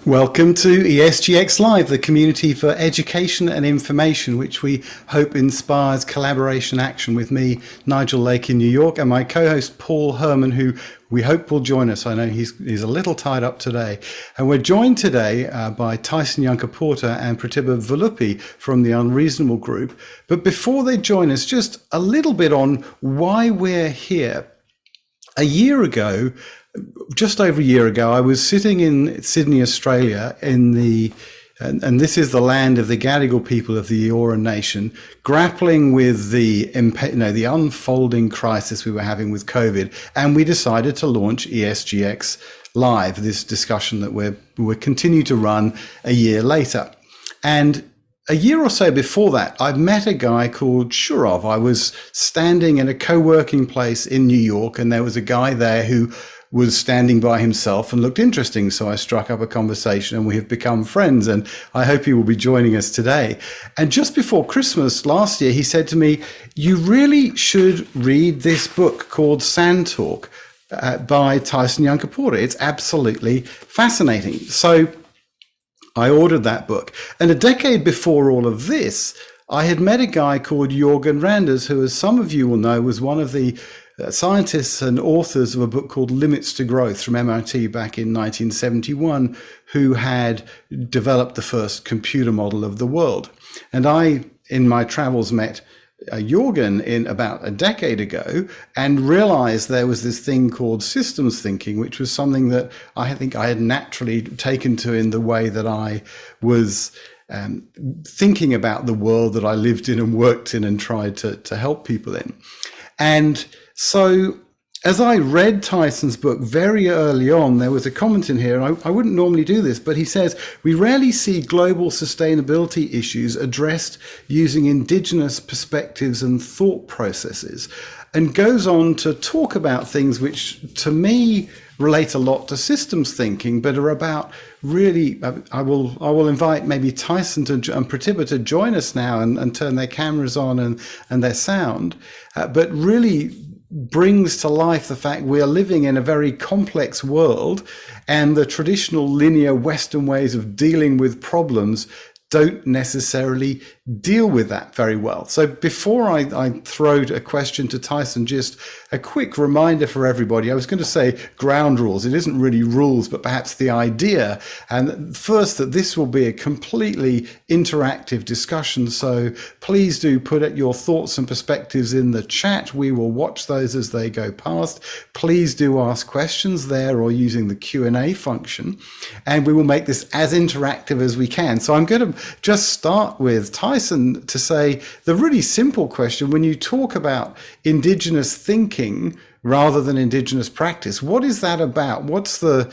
Welcome to ESGX Live, the community for education and information, which we hope inspires collaboration action with me, Nigel Lake in New York, and my co-host Paul Herman, who we hope will join us. I know he's a little tied up today. And we're joined today by Tyson Yunkaporta and Pratibha Vuppuluri from the Unreasonable Group. But before they join us, just a little bit on why we're here. A year ago, just over a year ago, I was sitting in Sydney, Australia, and this is the land of the Gadigal people of the Eora Nation, grappling with the unfolding crisis we were having with COVID, and we decided to launch ESGX Live, this discussion that we're continue to run a year later. And a year or so before that, I'd met a guy called Shurov. I was standing in a co-working place in New York, and there was a guy there who was standing by himself and looked interesting. So I struck up a conversation and we have become friends, and I hope he will be joining us today. And just before Christmas last year, he said to me, "You really should read this book called Sand Talk by Tyson Yunkaporta. It's absolutely fascinating." So I ordered that book. And a decade before all of this, I had met a guy called Jorgen Randers, who, as some of you will know, was one of the scientists and authors of a book called Limits to Growth from MIT back in 1971, who had developed the first computer model of the world. And I, in my travels, met Jorgen in about a decade ago and realized there was this thing called systems thinking, which was something that I think I had naturally taken to in the way that I was thinking about the world that I lived in and worked in and tried to help people in. And so as I read Tyson's book very early on, there was a comment in here, and I wouldn't normally do this, but he says, "We rarely see global sustainability issues addressed using Indigenous perspectives and thought processes," and goes on to talk about things which, to me, relate a lot to systems thinking, but are about really, I will invite maybe Tyson and Pratibha to join us now and turn their cameras on and their sound, but really brings to life the fact we are living in a very complex world, and the traditional linear Western ways of dealing with problems don't necessarily deal with that very well. So before I throw a question to Tyson, just a quick reminder for everybody. I was going to say ground rules. It isn't really rules, but perhaps the idea. And first, that this will be a completely interactive discussion. So please do put your thoughts and perspectives in the chat. We will watch those as they go past. Please do ask questions there or using the Q&A function. And we will make this as interactive as we can. So I'm going to just start with Tyson to say the really simple question: when you talk about Indigenous thinking rather than Indigenous practice, what is that about? What's the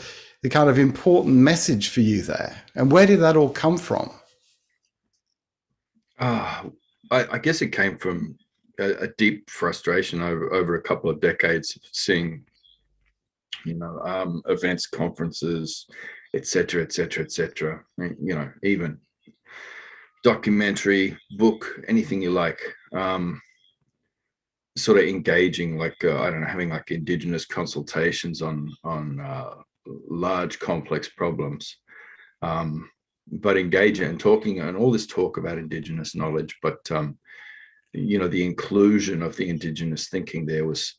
kind of important message for you there? And where did that all come from? I guess it came from a deep frustration over a couple of decades of seeing, events, conferences, etc., etc., etc. Even documentary, book, anything you like, sort of engaging, having like Indigenous consultations on large complex problems, but engaging and talking, and all this talk about Indigenous knowledge, but the inclusion of the Indigenous thinking there was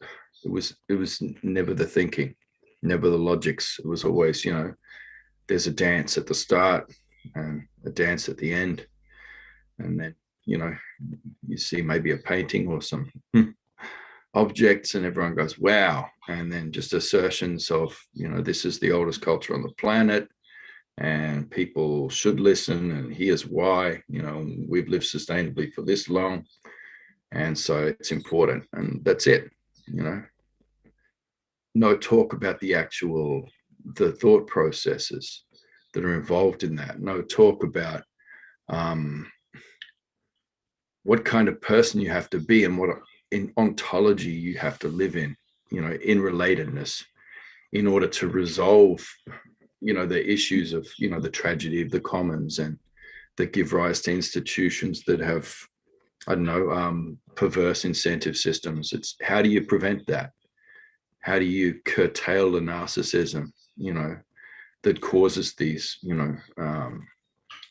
never the thinking, never the logics. It was always, there's a dance at the start and a dance at the end. And then, you see maybe a painting or some objects and everyone goes, wow. And then just assertions of, this is the oldest culture on the planet and people should listen, and here's why, we've lived sustainably for this long. And so it's important, and that's it, No talk about the thought processes that are involved in that. No talk about what kind of person you have to be and what in ontology you have to live in relatedness in order to resolve, the issues of, the tragedy of the commons and that give rise to institutions that have, perverse incentive systems. It's how do you prevent that? How do you curtail the narcissism, that causes these,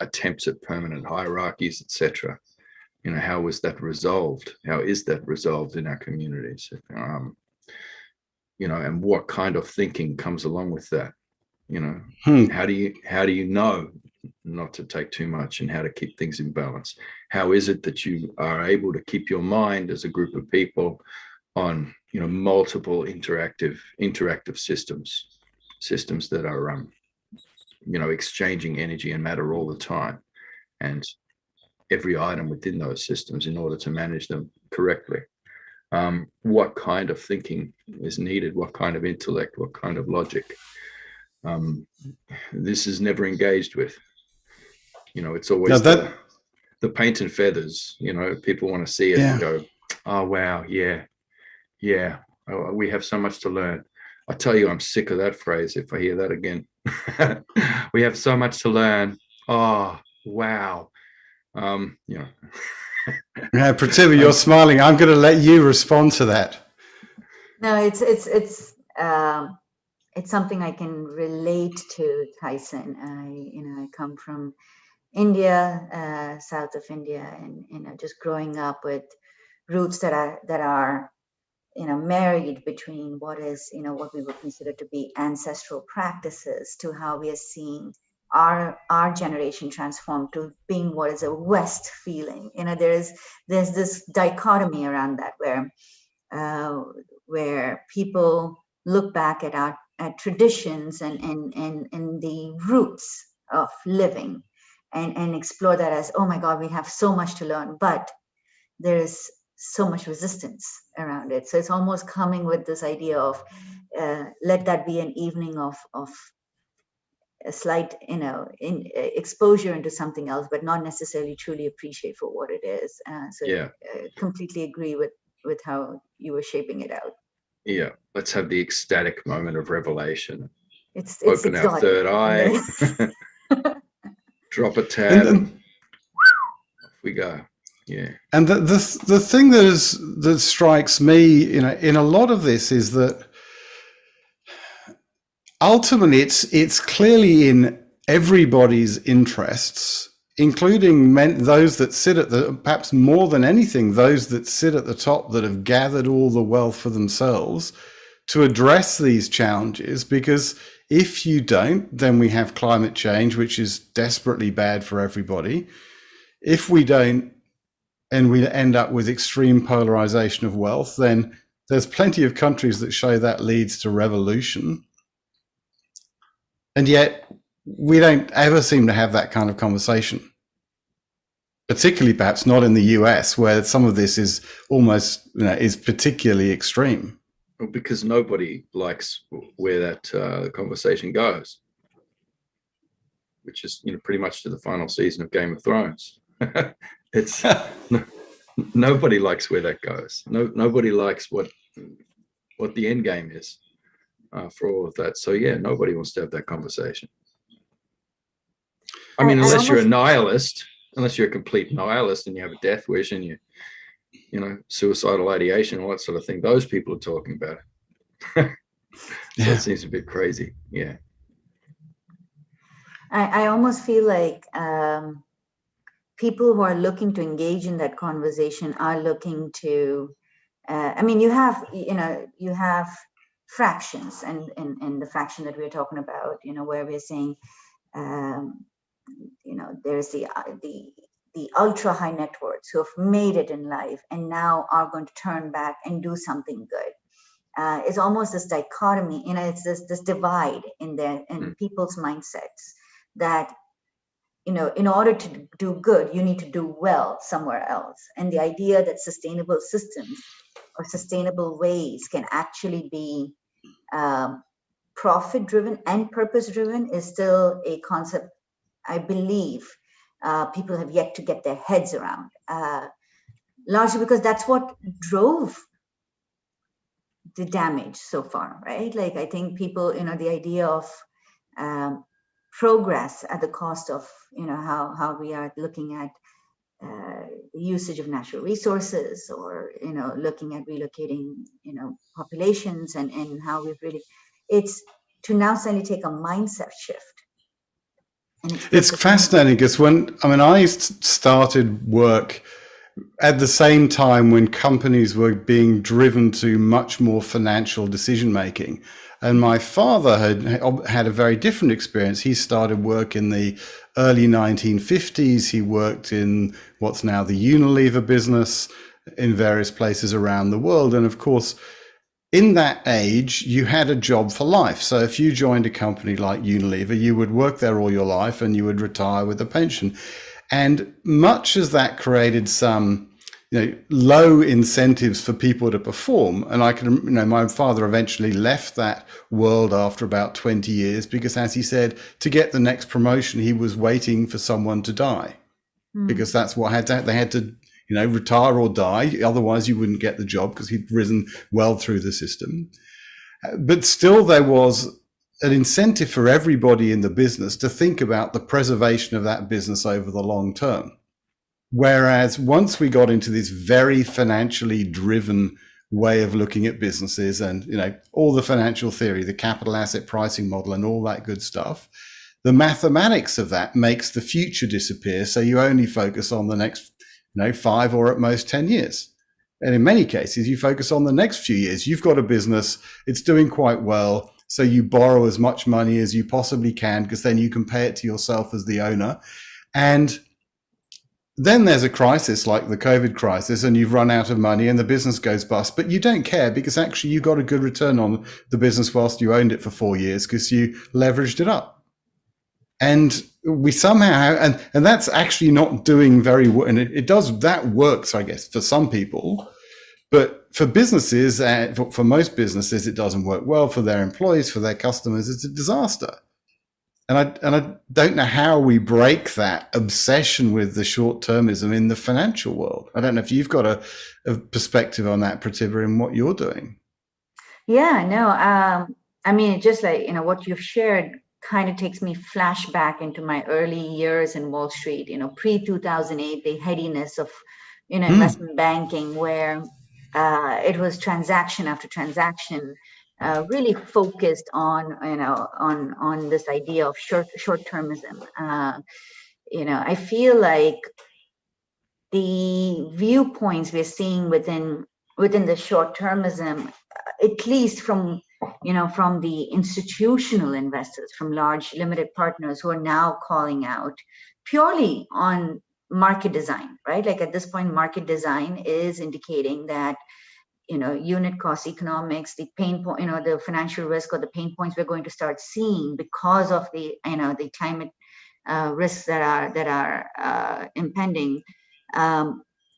attempts at permanent hierarchies, etc. How is that resolved? How is that resolved in our communities? And what kind of thinking comes along with that? How do you know not to take too much and how to keep things in balance? How is it that you are able to keep your mind as a group of people on, multiple interactive systems that are, exchanging energy and matter all the time, and every item within those systems in order to manage them correctly? What kind of thinking is needed? What kind of intellect? What kind of logic? This is never engaged with. It's always the paint and feathers. People want to see it and go, oh wow, yeah, we have so much to learn. I tell you, I'm sick of that phrase if I hear that again. We have so much to learn. Oh wow. Yeah, Pratibha, you're smiling. I'm going to let you respond to that. No, it's something I can relate to, Tyson. I come from India, south of India, and just growing up with roots that are married between what is what we would consider to be ancestral practices to how we are seeing our generation transformed to being what is a West feeling. There's this dichotomy around that where people look back at traditions and the roots of living and explore that as, oh my God, we have so much to learn, but there's so much resistance around it. So it's almost coming with this idea of let that be an evening of a slight exposure into something else, but not necessarily truly appreciate for what it is. Completely agree with how you were shaping it out. Yeah, let's have the ecstatic moment of revelation. It's open exotic. Our third eye, drop a tab, and off we go. Yeah. And the thing that strikes me, in a lot of this is that ultimately it's clearly in everybody's interests, including those that sit at perhaps more than anything, those that sit at the top that have gathered all the wealth for themselves, to address these challenges. Because if you don't, then we have climate change, which is desperately bad for everybody. If we don't, and we end up with extreme polarization of wealth, then there's plenty of countries that show that leads to revolution. And yet we don't ever seem to have that kind of conversation, particularly perhaps not in the US, where some of this is almost, is particularly extreme. Well, because nobody likes where that conversation goes, which is, pretty much to the final season of Game of Thrones. It's nobody likes where that goes. Nobody likes what the end game is for all of that. So yeah, nobody wants to have that conversation. I mean, unless you're a nihilist, unless you're a complete nihilist and you have a death wish and you suicidal ideation, all that sort of thing, those people are talking about it. So it seems a bit crazy. Yeah. I almost feel like people who are looking to engage in that conversation are looking to, you have fractions, and the fraction that we're talking about, where we're saying, there's the ultra high net worths who have made it in life and now are going to turn back and do something good. It's almost this dichotomy, it's this divide in people's mindsets that, in order to do good, you need to do well somewhere else. And the idea that sustainable systems or sustainable ways can actually be profit driven and purpose driven is still a concept I believe people have yet to get their heads around, largely because that's what drove the damage so far, right? Like, I think people, the idea of progress at the cost of, how we are looking at the usage of natural resources, or, looking at relocating, populations, and how we've really, to now suddenly take a mindset shift. It's fascinating because I started work at the same time when companies were being driven to much more financial decision making. And my father had a very different experience. He started work in the early 1950s. He worked in what's now the Unilever business in various places around the world. And of course, in that age, you had a job for life. So if you joined a company like Unilever, you would work there all your life and you would retire with a pension. And much as that created some low incentives for people to perform. And I can, my father eventually left that world after about 20 years because, as he said, to get the next promotion, he was waiting for someone to die because that's what they had to, retire or die. Otherwise, you wouldn't get the job because he'd risen well through the system. But still, there was an incentive for everybody in the business to think about the preservation of that business over the long term. Whereas once we got into this very financially driven way of looking at businesses and, all the financial theory, the capital asset pricing model and all that good stuff, the mathematics of that makes the future disappear. So you only focus on the next, 5 or at most 10 years. And in many cases, you focus on the next few years. You've got a business, it's doing quite well. So you borrow as much money as you possibly can because then you can pay it to yourself as the owner. And then there's a crisis like the COVID crisis and you've run out of money and the business goes bust, but you don't care because actually you got a good return on the business whilst you owned it for 4 years because you leveraged it up. And we somehow, and that's actually not doing very well. And that works, I guess, for some people, but for businesses, for most businesses, it doesn't work well. For their employees, for their customers, it's a disaster. And I don't know how we break that obsession with the short-termism in the financial world. I don't know if you've got a perspective on that, Pratibha, in what you're doing. Yeah, no, just like, what you've shared kind of takes me flashback into my early years in Wall Street, pre-2008, the headiness of, investment banking where it was transaction after transaction. Really focused on on this idea of short-termism. I feel like the viewpoints we're seeing within the short-termism, at least from the institutional investors, from large limited partners who are now calling out purely on market design, right? Like at this point, market design is indicating that unit cost economics, the pain point, the financial risk or the pain points we're going to start seeing because of the, the climate risks that are impending.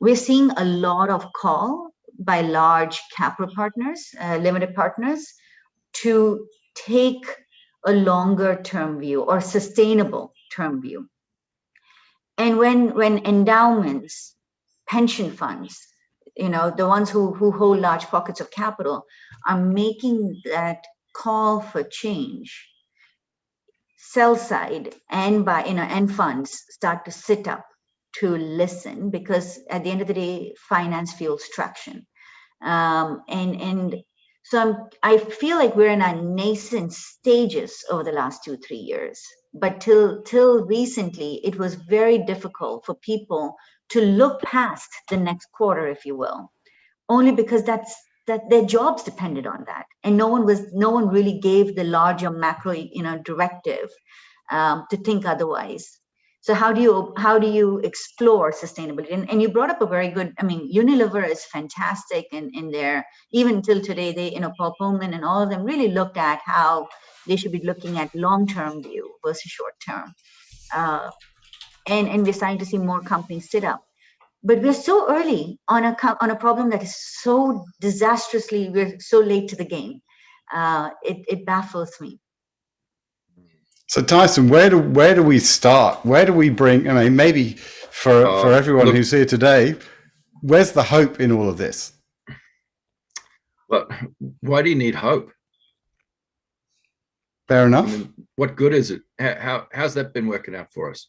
We're seeing a lot of call by large capital partners, limited partners, to take a longer term view or sustainable term view. And when endowments, pension funds, the ones who hold large pockets of capital are making that call for change, sell side and by and funds start to sit up to listen, because at the end of the day, finance fuels traction. So I feel like we're in our nascent stages over the last 2-3 years, but till recently, it was very difficult for people to look past the next quarter, if you will, only because that their jobs depended on that, and no one really gave the larger macro, directive to think otherwise. So how do you explore sustainability? And you brought up a very good. Unilever is fantastic, in their, even till today, they, Paul Pullman and all of them really looked at how they should be looking at long-term view versus short-term. And we're starting to see more companies sit up, but we're so early on a problem that is so disastrously, we're so late to the game. It baffles me. So Tyson, where do we start? Where do we bring? Maybe for everyone who's here today, where's the hope in all of this? Well, why do you need hope? Fair enough. What good is it? How's that been working out for us?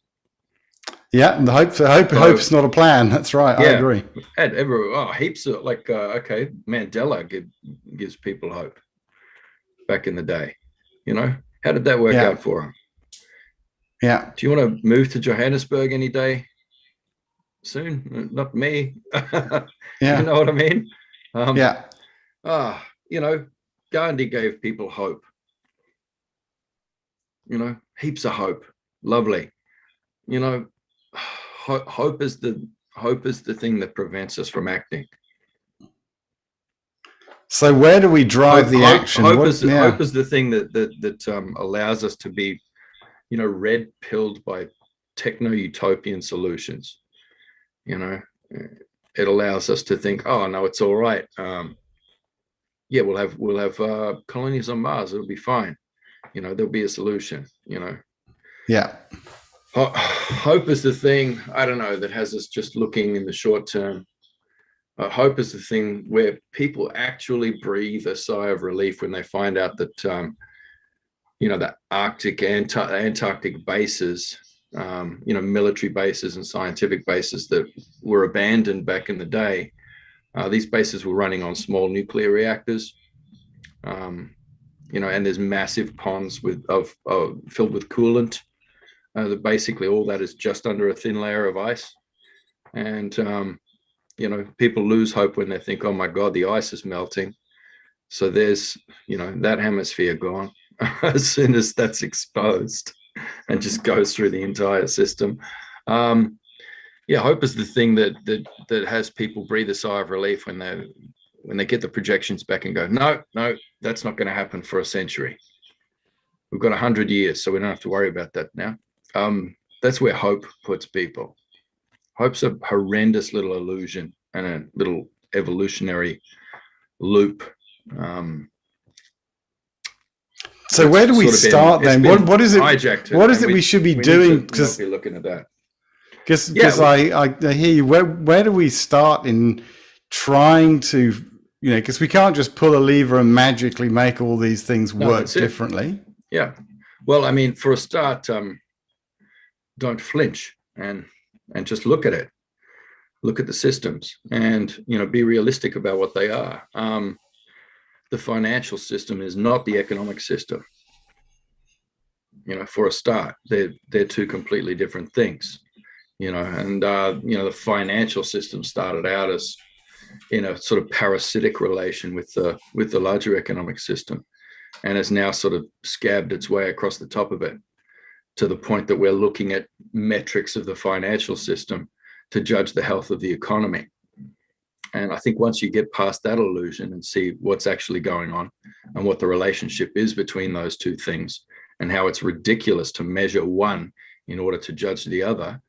Yeah, the hope's not a plan. That's right. Yeah, I agree. And heaps of Mandela gives people hope back in the day. You know, how did that work out for them? Yeah. Do you want to move to Johannesburg any day soon? Not me. You know what I mean? You know, Gandhi gave people hope. You know, heaps of hope. Lovely. You know, hope is the thing that prevents us from acting. So where do we drive the action? Hope is the thing that allows us to be, you know, red-pilled by techno-utopian solutions. You know, it allows us to think, oh no, it's all right. Yeah, we'll have colonies on Mars. It'll be fine. You know, there'll be a solution. You know. Yeah. Hope is the thing, I don't know, that has us just looking in the short term. Hope is the thing where people actually breathe a sigh of relief when they find out that, you know, the Arctic, Antarctic bases, you know, military bases and scientific bases that were abandoned back in the day, these bases were running on small nuclear reactors, you know, and there's massive ponds filled with coolant. Basically, all that is just under a thin layer of ice. And, you know, people lose hope when they think, oh my God, the ice is melting. So there's, you know, that hemisphere gone as soon as that's exposed and just goes through the entire system. Yeah, hope is the thing that has people breathe a sigh of relief when they get the projections back and go, no, that's not going to happen for a century. We've got 100 years, so we don't have to worry about that now. That's where hope puts people. Hope's a horrendous little illusion and a little evolutionary loop. So where do we start then? What is it? Hijacked, what is it we should be doing? Because be looking at that. Because I hear you. Where do we start in trying to, you know, because we can't just pull a lever and magically make all these things work differently. Yeah. Well, I mean, for a start, don't flinch and just look at it. Look at the systems and, you know, be realistic about what they are. The financial system is not the economic system. You know, for a start, they're two completely different things. You know, and you know, the financial system started out as in a sort of parasitic relation with the larger economic system, and has now sort of scabbed its way across the top of it to the point that we're looking at metrics of the financial system to judge the health of the economy. And I think once you get past that illusion and see what's actually going on and what the relationship is between those two things and how it's ridiculous to measure one in order to judge the other,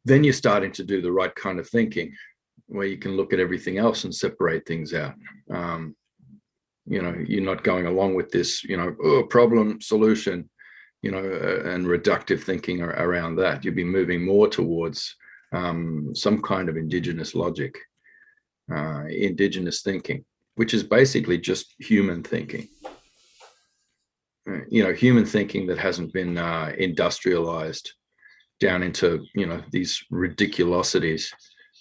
then you're starting to do the right kind of thinking where you can look at everything else and separate things out. You know, you're not going along with this, you know, problem solution, you know, and reductive thinking around that. You'll be moving more towards some kind of indigenous logic, indigenous thinking, which is basically just human thinking. You know, human thinking that hasn't been industrialized down into, you know, these ridiculosities.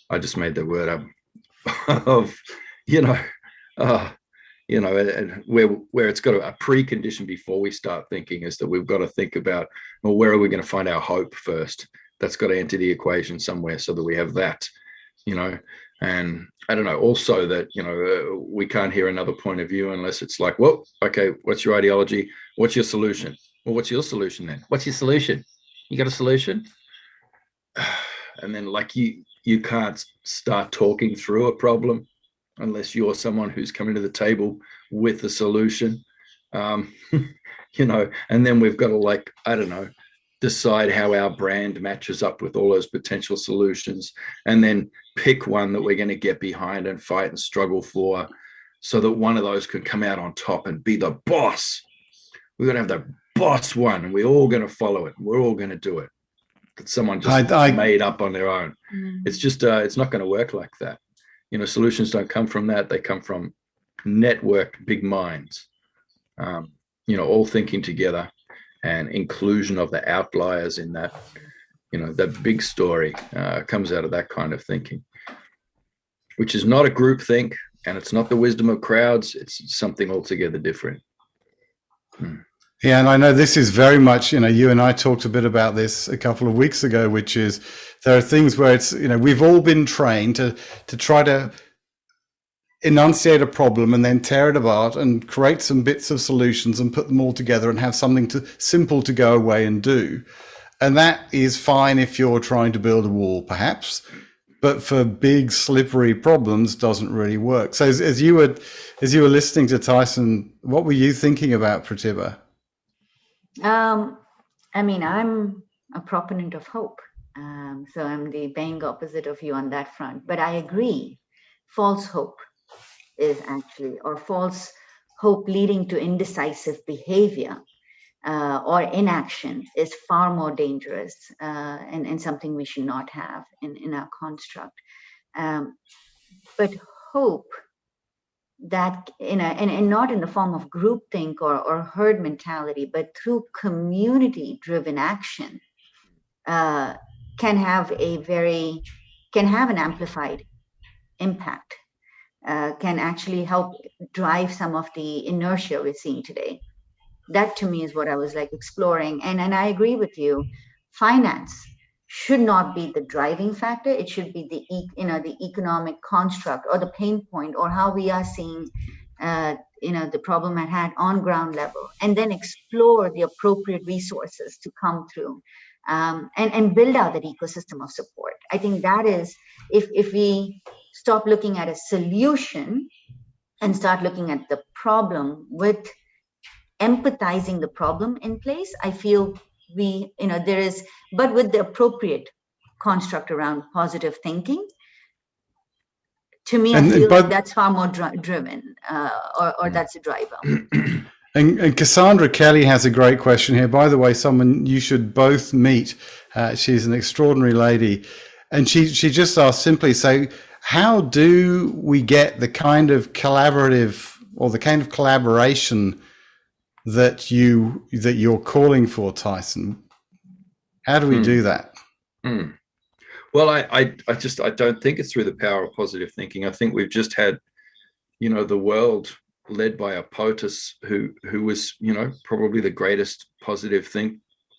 I just made the word up of, you know, and where it's got a precondition before we start thinking is that we've got to think about, well, where are we going to find our hope first? That's got to enter the equation somewhere so that we have that, you know. And I don't know, also that, you know, we can't hear another point of view unless it's like, well, okay, what's your ideology? What's your solution? Well, what's your solution then? What's your solution? You got a solution? And then like you can't start talking through a problem unless you're someone who's coming to the table with a solution, you know, and then we've got to, like, I don't know, decide how our brand matches up with all those potential solutions, and then pick one that we're going to get behind and fight and struggle for so that one of those can come out on top and be the boss. We're going to have the boss one and we're all going to follow it. We're all going to do it. That someone just made up on their own. It's just, it's not going to work like that. You know, solutions don't come from that. They come from networked big minds, you know, all thinking together, and inclusion of the outliers in that, you know, that big story comes out of that kind of thinking, which is not a group think, and it's not the wisdom of crowds. It's something altogether different. Yeah, and I know this is very much, you and I talked a bit about this a couple of weeks ago, which is there are things where it's, we've all been trained to try to enunciate a problem and then tear it apart and create some bits of solutions and put them all together and have something simple to go away and do. And that is fine if you're trying to build a wall, perhaps, but for big slippery problems doesn't really work. So as you were listening to Tyson, what were you thinking about, Pratibha? I mean, I'm a proponent of hope. So I'm the bang opposite of you on that front. But I agree, false hope is actually, or false hope leading to indecisive behavior or inaction is far more dangerous and something we should not have in our construct. But hope that and not in the form of groupthink or herd mentality, but through community-driven action, can have an amplified impact, can actually help drive some of the inertia we're seeing today. That to me is what I was like exploring, and I agree with you. Finance should not be the driving factor. It should be the economic construct or the pain point or how we are seeing the problem at hand on ground level, and then explore the appropriate resources to come through and build out that ecosystem of support. I think that is, if we stop looking at a solution and start looking at the problem with empathizing the problem in place, I feel there is, but with the appropriate construct around positive thinking, to me, I feel like that's far more driven, or that's a driver. And Cassandra Kelly has a great question here. By the way, someone you should both meet. She's an extraordinary lady. And she just asked simply, so how do we get the kind of collaborative or the kind of collaboration that you're calling for, Tyson? How do we do that? Well, I don't think it's through the power of positive thinking. I think we've just had, the world led by a POTUS who was, probably the greatest positive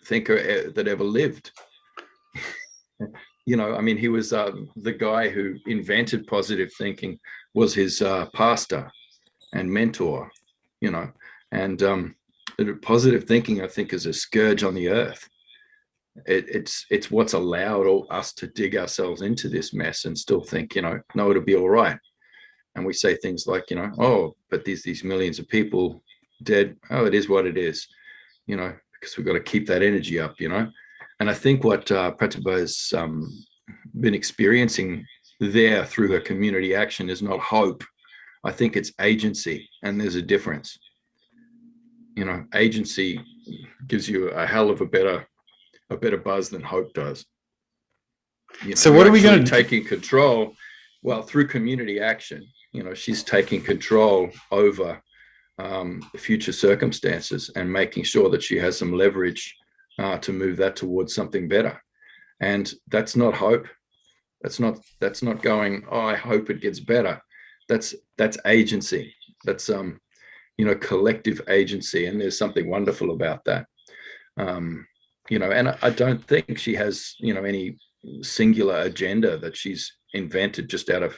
thinker that ever lived. I mean, he was the guy who invented positive thinking, was his pastor and mentor, and positive thinking, I think, is a scourge on the earth. It's what's allowed us to dig ourselves into this mess and still think, no, it'll be all right. And we say things like, oh, but there's these millions of people dead. Oh, it is what it is, because we've got to keep that energy up, And I think what Pratibha has been experiencing there through her community action is not hope. I think it's agency, and there's a difference. Agency gives you a hell of a better buzz than hope does. So what are we going to taking control? Well, through community action, she's taking control over future circumstances and making sure that she has some leverage to move that towards something better. And that's not hope. That's not going, oh, I hope it gets better. That's agency. That's collective agency, and there's something wonderful about that. And I don't think she has, any singular agenda that she's invented just out of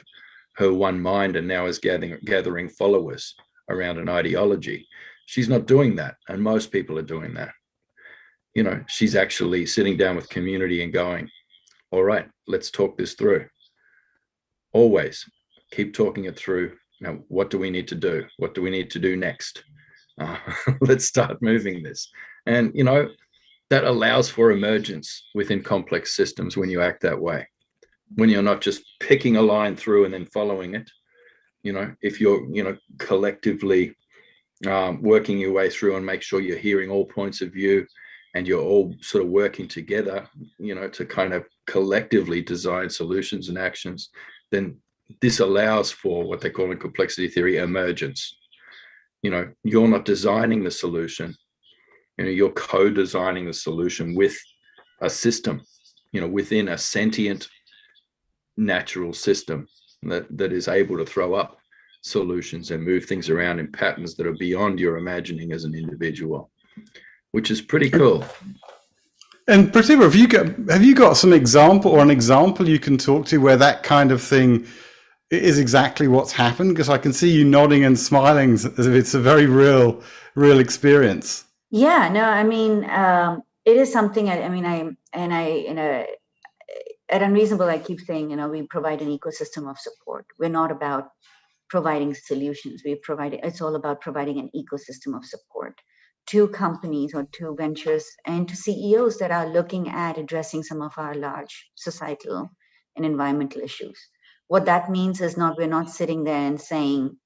her one mind and now is gathering followers around an ideology. She's not doing that, and most people are doing that. She's actually sitting down with community and going, all right, let's talk this through. Always keep talking it through. Now, what do we need to do? What do we need to do next? Let's start moving this. And, that allows for emergence within complex systems when you act that way. When you're not just picking a line through and then following it, if you're, collectively working your way through and make sure you're hearing all points of view and you're all sort of working together, to kind of collectively design solutions and actions, then this allows for what they call in complexity theory emergence. You're not designing the solution. You're co-designing the solution with a system, within a sentient natural system that is able to throw up solutions and move things around in patterns that are beyond your imagining as an individual, which is pretty cool. And Pratibha, have you got some example or an example you can talk to where that kind of thing is exactly what's happened? Because I can see you nodding and smiling as if it's a very real experience. Yeah, no, I mean, it is something. At Unreasonable, I keep saying, we provide an ecosystem of support. We're not about providing solutions. It's all about providing an ecosystem of support to companies or to ventures and to CEOs that are looking at addressing some of our large societal and environmental issues. What that means is we're not sitting there and saying,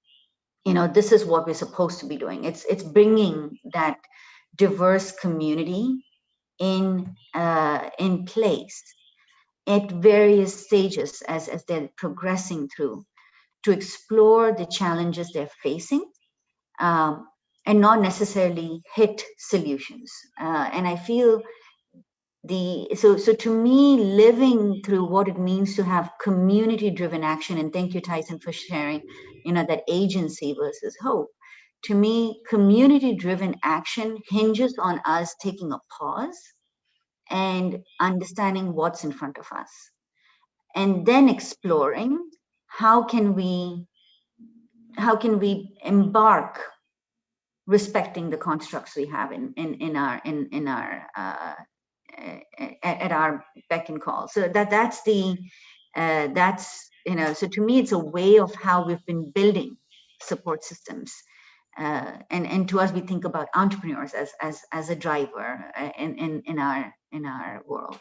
this is what we're supposed to be doing. It's bringing that diverse community in place at various stages as they're progressing through, to explore the challenges they're facing, and not necessarily hit solutions. And I feel so to me, living through what it means to have community-driven action, and thank you, Tyson, for sharing, that agency versus hope. To me, community-driven action hinges on us taking a pause and understanding what's in front of us, and then exploring how can we embark respecting the constructs we have at our beck and call. So that's so to me, it's a way of how we've been building support systems. And to us, we think about entrepreneurs as a driver in our world.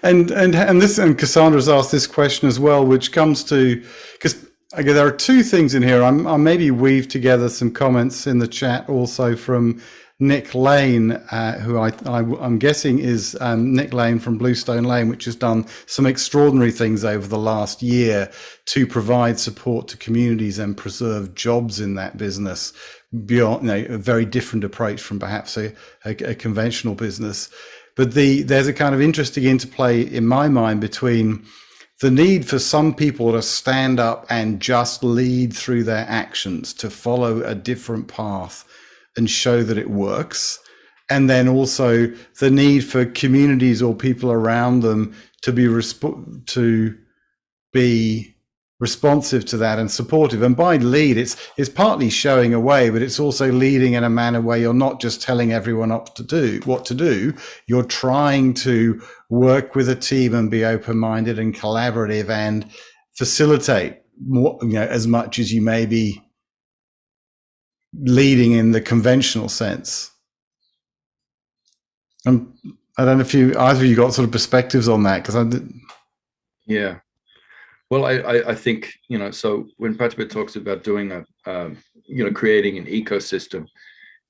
And Cassandra's asked this question as well, which comes to, because again, there are two things in here. I'll maybe weave together some comments in the chat also from Nick Lane, who I'm guessing is Nick Lane from Bluestone Lane, which has done some extraordinary things over the last year to provide support to communities and preserve jobs in that business beyond a very different approach from perhaps a conventional business. But there's a kind of interesting interplay in my mind between the need for some people to stand up and just lead through their actions, to follow a different path and show that it works. And then also the need for communities or people around them to be responsive to that and supportive. And by lead, it's partly showing a way, but it's also leading in a manner where you're not just telling everyone what to do. You're trying to work with a team and be open-minded and collaborative and facilitate more, as much as you may be leading in the conventional sense. I don't know if either of you got sort of perspectives on that, Yeah. Well, I think, so when Pratibha talks about doing creating an ecosystem,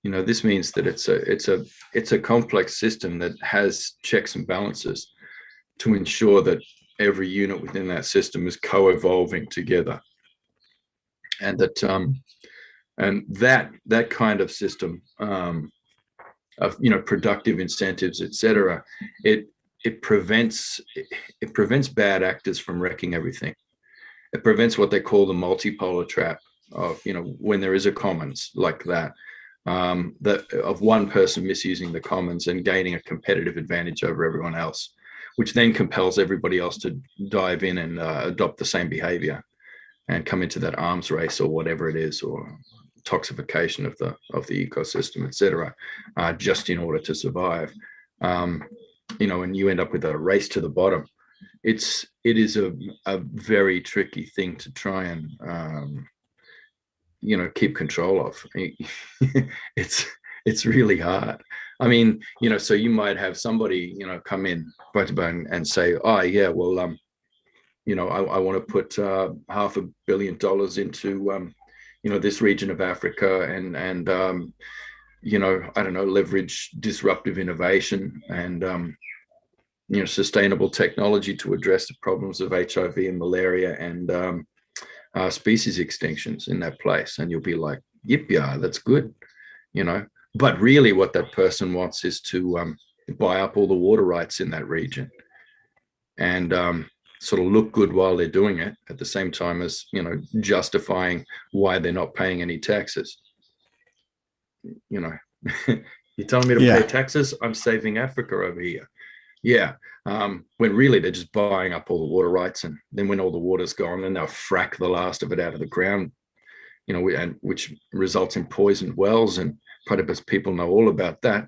this means that it's a complex system that has checks and balances to ensure that every unit within that system is co-evolving together, and that that kind of system of productive incentives, etc. It prevents bad actors from wrecking everything. It prevents what they call the multipolar trap of, when there is a commons like that, of one person misusing the commons and gaining a competitive advantage over everyone else, which then compels everybody else to dive in and adopt the same behavior and come into that arms race or whatever it is, or toxification of the ecosystem, etc., just in order to survive. And you end up with a race to the bottom. It is a very tricky thing to try and keep control of. It's really hard. I mean, so you might have somebody come in, Pratibha, and say, oh yeah, well, I want to put $500 million into this region of Africa and I don't know, leverage disruptive innovation and sustainable technology to address the problems of HIV and malaria and species extinctions in that place. And you'll be like, yip, yeah, that's good, But really what that person wants is to buy up all the water rights in that region and sort of look good while they're doing it, at the same time as, you know, justifying why they're not paying any taxes. You know, you're telling me to pay taxes? I'm saving Africa over here. Yeah. When really they're just buying up all the water rights, and then when all the water's gone, then they'll frack the last of it out of the ground, you know, and which results in poisoned wells. And Pratibha's people know all about that.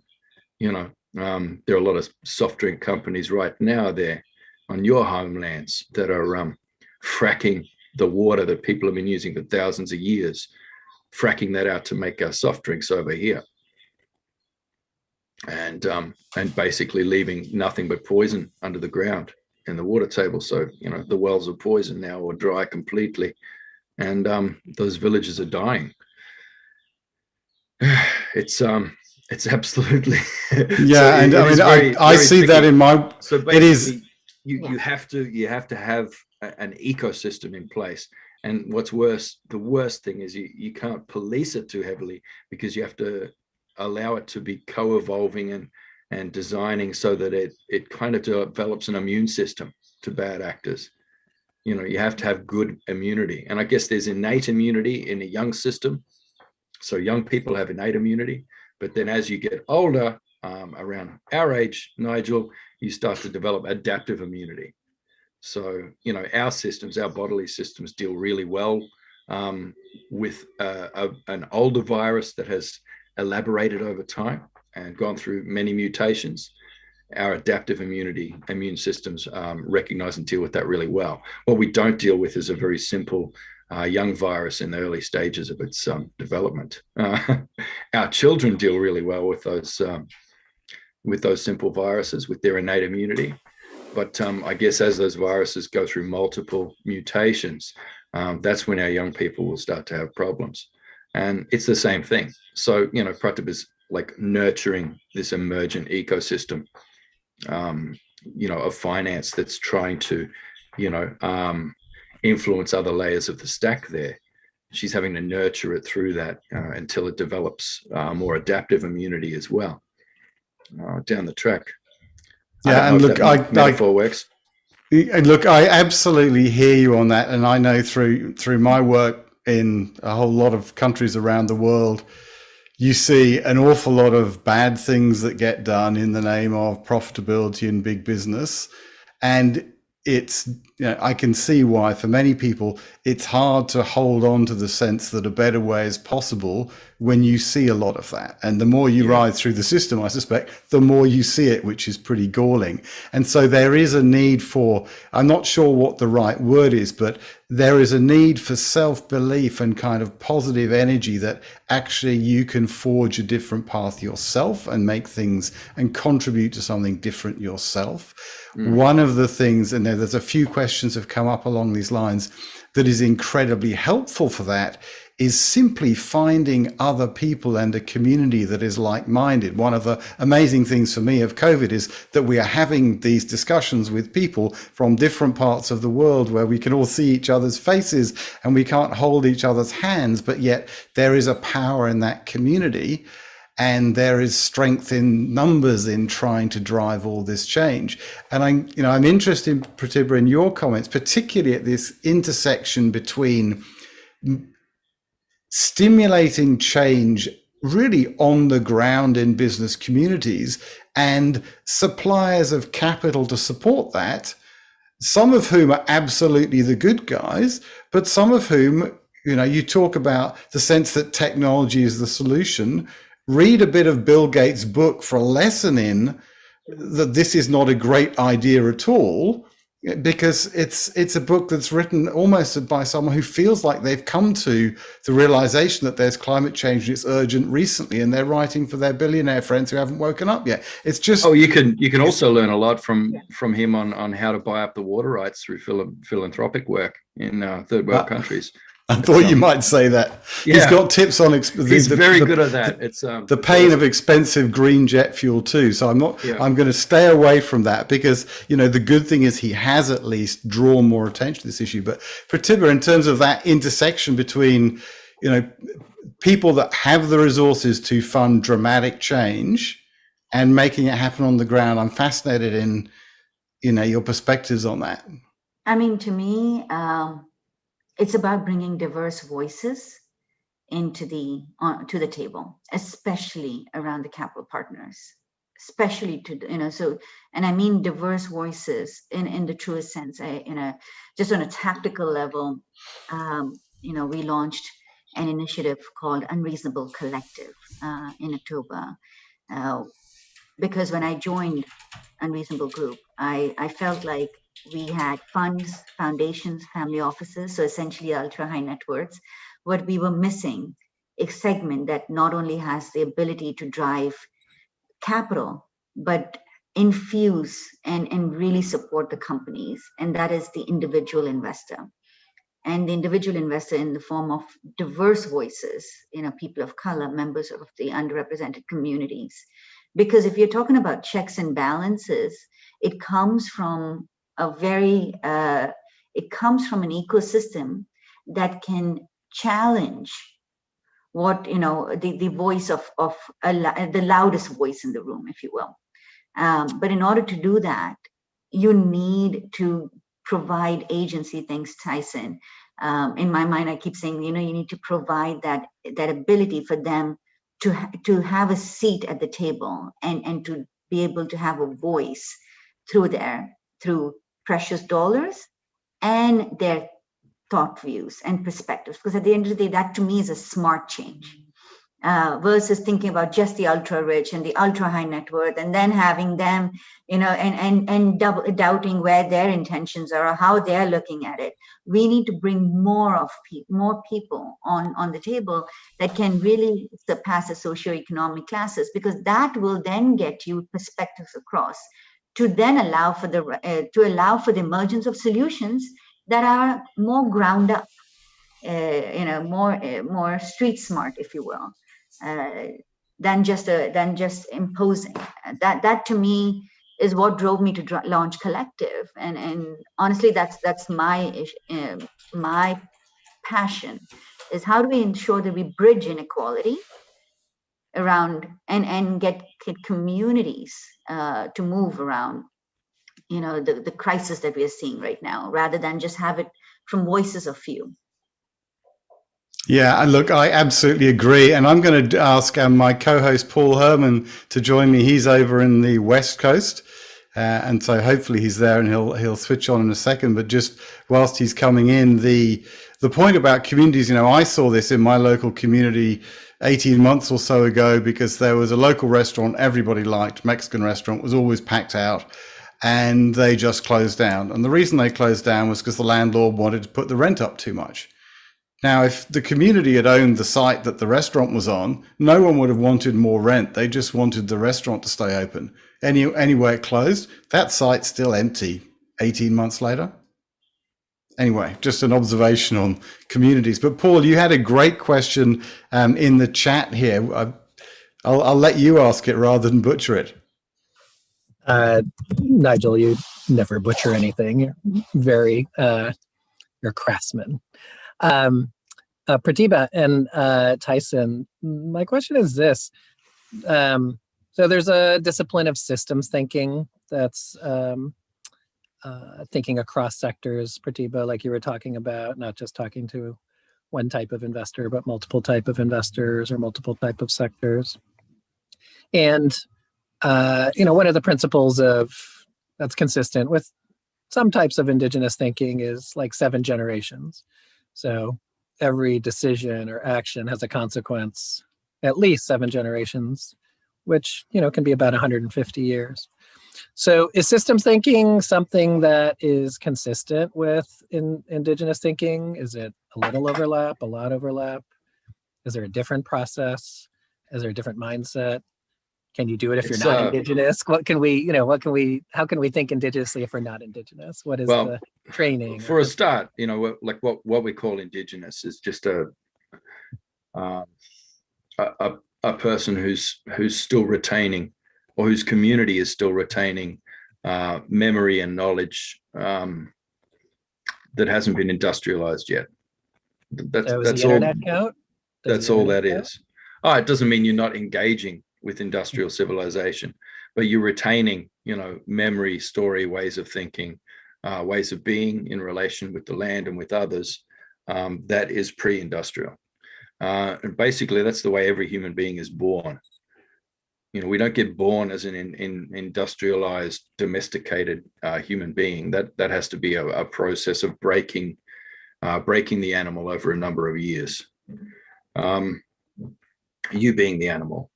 You know, there are a lot of soft drink companies right now there on your homelands that are fracking the water that people have been using for thousands of years, fracking that out to make our soft drinks over here. And basically leaving nothing but poison under the ground in the water table. So, you know, the wells are poisoned now or dry completely, and those villages are dying. It's absolutely yeah. So and I mean, very, I see that in my. So basically, it is. You have to have an ecosystem in place. And what's worse, the worst thing is you can't police it too heavily, because you have to allow it to be co-evolving and designing so that it kind of develops an immune system to bad actors. You know, you have to have good immunity. And I guess there's innate immunity in a young system. So young people have innate immunity, but then as you get older, around our age, Nigel, you start to develop adaptive immunity. So, you know, our systems, our bodily systems deal really well with an older virus that has elaborated over time and gone through many mutations. Our adaptive immune systems recognize and deal with that really well. What we don't deal with is a very simple young virus in the early stages of its development. Our children deal really well with those simple viruses, with their innate immunity. But I guess as those viruses go through multiple mutations, that's when our young people will start to have problems. And it's the same thing. So, you know, Pratibha's like nurturing this emergent ecosystem, you know, of finance that's trying to, you know, influence other layers of the stack there. She's having to nurture it through that until it develops more adaptive immunity as well down the track. Yeah, and look, metaphor works. Look, I absolutely hear you on that, and I know through my work in a whole lot of countries around the world, you see an awful lot of bad things that get done in the name of profitability and big business, and it's, you know, I can see why for many people it's hard to hold on to the sense that a better way is possible when you see a lot of that. And the more you ride through the system, I suspect, the more you see it, which is pretty galling. And so there is a need for, I'm not sure what the right word is, but there is a need for self-belief and kind of positive energy that actually you can forge a different path yourself and make things and contribute to something different yourself. One of the things, and there's a few questions have come up along these lines, that is incredibly helpful for that is simply finding other people and a community that is like-minded. One of the amazing things for me of COVID is that we are having these discussions with people from different parts of the world where we can all see each other's faces and we can't hold each other's hands, but yet there is a power in that community. And there is strength in numbers in trying to drive all this change. And I'm interested, Pratibha, in your comments, particularly at this intersection between stimulating change really on the ground in business communities and suppliers of capital to support that, some of whom are absolutely the good guys, but some of whom, you know, you talk about the sense that technology is the solution. Read a bit of Bill Gates' book for a lesson in that this is not a great idea at all, because it's a book that's written almost by someone who feels like they've come to the realization that there's climate change and it's urgent recently, and they're writing for their billionaire friends who haven't woken up yet. It's just you can also learn a lot from him on how to buy up the water rights through philanthropic work in third world countries. I thought you might say that. Yeah. He's got tips on. He's very good at that. It's the pain of expensive green jet fuel too. So I'm not. Yeah. I'm going to stay away from that because, you know, the good thing is he has at least drawn more attention to this issue. But Pratibha, in terms of that intersection between, you know, people that have the resources to fund dramatic change and making it happen on the ground, I'm fascinated in, you know, your perspectives on that. I mean, to me, it's about bringing diverse voices into to the table, especially around the capital partners, especially so, and I mean diverse voices in the truest sense. Just on a tactical level, we launched an initiative called Unreasonable Collective in October, because when I joined Unreasonable Group, I felt like we had funds, foundations, family offices, so essentially ultra high net worths. What we were missing, a segment that not only has the ability to drive capital, but infuse and really support the companies, and that is the individual investor. And the individual investor in the form of diverse voices, people of color, members of the underrepresented communities. Because if you're talking about checks and balances, it comes from an ecosystem that can challenge what, the voice of the loudest voice in the room, if you will. But in order to do that, you need to provide agency. Thanks, Tyson. In my mind, I keep saying, you need to provide that ability for them to have a seat at the table and to be able to have a voice through precious dollars and their thought views and perspectives. Because at the end of the day, that to me is a smart change. Versus thinking about just the ultra rich and the ultra high net worth, and then having them, and doubting where their intentions are or how they're looking at it. We need to bring more people on the table that can really surpass the socioeconomic classes, because that will then get you perspectives across to then allow for the emergence of solutions that are more ground up, more street smart, if you will. Than just imposing. That to me is what drove me to launch Collective, and honestly, that's my passion, is how do we ensure that we bridge inequality around and get communities to move around, the crisis that we are seeing right now, rather than just have it from voices of few. Yeah, and look, I absolutely agree. And I'm going to ask my co-host Paul Herman to join me. He's over in the West Coast. And so hopefully he's there and he'll switch on in a second. But just whilst he's coming in, the point about communities, I saw this in my local community 18 months or so ago, because there was a local restaurant everybody liked, Mexican restaurant, was always packed out, and they just closed down. And the reason they closed down was because the landlord wanted to put the rent up too much. Now, if the community had owned the site that the restaurant was on, no one would have wanted more rent. They just wanted the restaurant to stay open. Anywhere it closed, that site's still empty 18 months later. Anyway, just an observation on communities. But Paul, you had a great question in the chat here. I'll let you ask it rather than butcher it. Nigel, you never butcher anything. You're a craftsman. Pratibha and Tyson, my question is this. So there's a discipline of systems thinking that's thinking across sectors, Pratibha, like you were talking about, not just talking to one type of investor, but multiple type of investors or multiple type of sectors. And, one of the principles that's consistent with some types of Indigenous thinking is like 7 generations. So every decision or action has a consequence, at least 7 generations, which, can be about 150 years. So is systems thinking something that is consistent with Indigenous thinking? Is it a little overlap, a lot overlap? Is there a different process? Is there a different mindset? Can you do it if you're not Indigenous? How can we think indigenously if we're not Indigenous? What is the training? For a start, like what we call Indigenous is just a person who's still retaining, or whose community is still retaining memory and knowledge that hasn't been industrialized yet. That's all. Internet count? That's all that is. It doesn't mean you're not engaging with industrial civilization, but you're retaining, memory, story, ways of thinking, ways of being in relation with the land and with others, that is pre-industrial. And basically, that's the way every human being is born. We don't get born as an industrialized, domesticated human being. That has to be a process of breaking the animal over a number of years. You being the animal.